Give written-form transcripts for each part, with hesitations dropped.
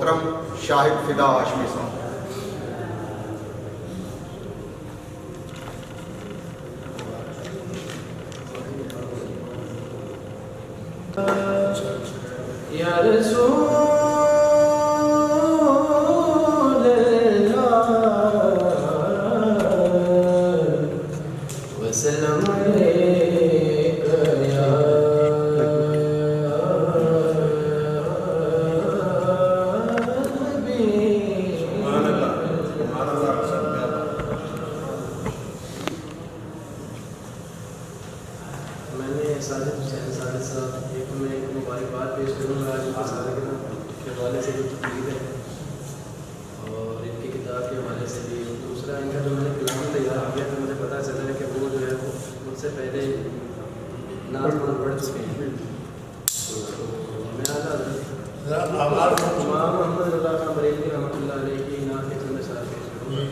मोहतरम शाहिद फिदा हाशमी साहब। या रसूल अल्लाह वसल्लम अलैका या नबी। सुभान अल्लाह, सुभान अल्लाह। मैंने साजिद हुसैन साजिद साहब एक में एक मुबारकबाद पेश करूँगा आज उनके सालगिरह के हवाले से जो तकरीर है और इनकी किताब के हवाले से भी। दूसरा इनका जो मैंने कलाम तैयार किया तो मुझे पता चला है कि वो जो है वो मुझसे पहले नात पढ़ चुके हैं। तो मैं आता इमाम मोहम्मद रज़ा खान बरेलवी रहमतुल्लाह अलैह की नात के चंद अशआर पेश करूँगा।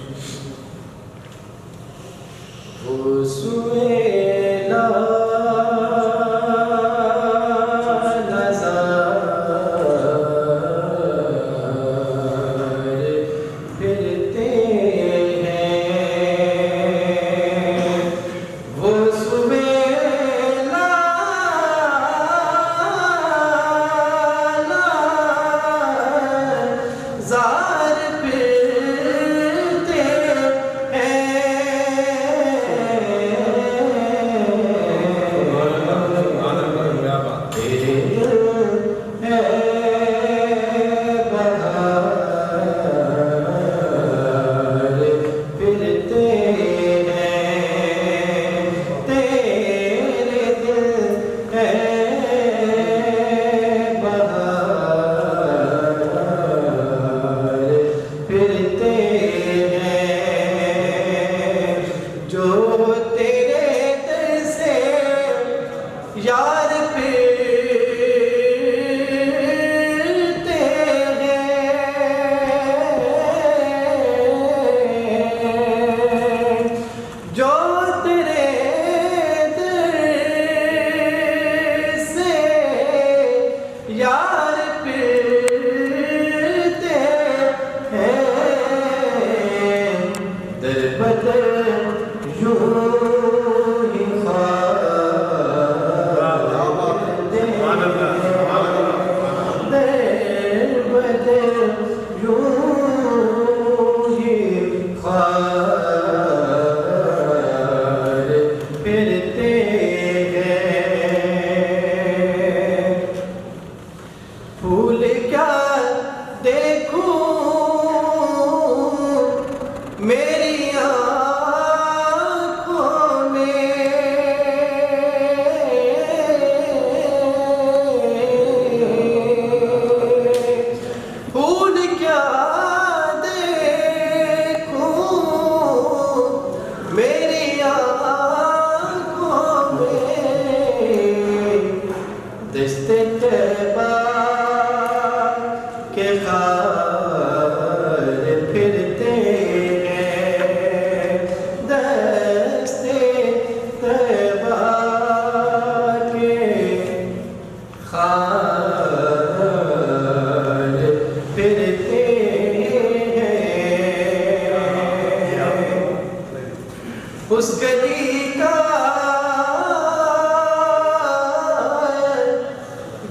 उस गली का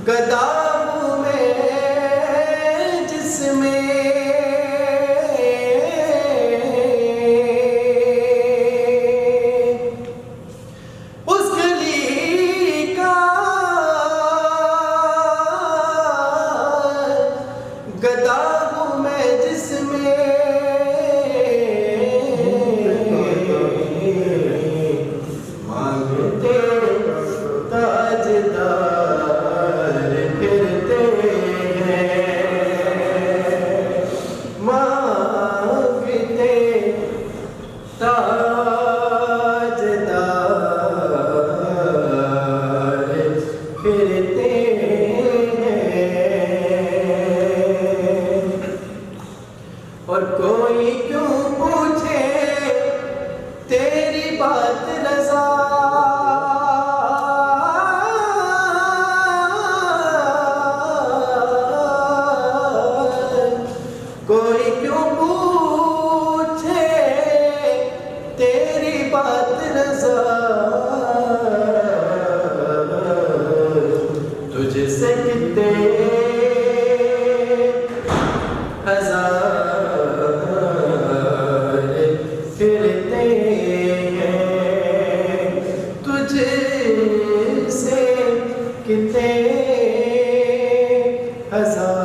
गदा हूँ मैं जिसमें उस गली का गदा हूँ मैं जिसमें हसा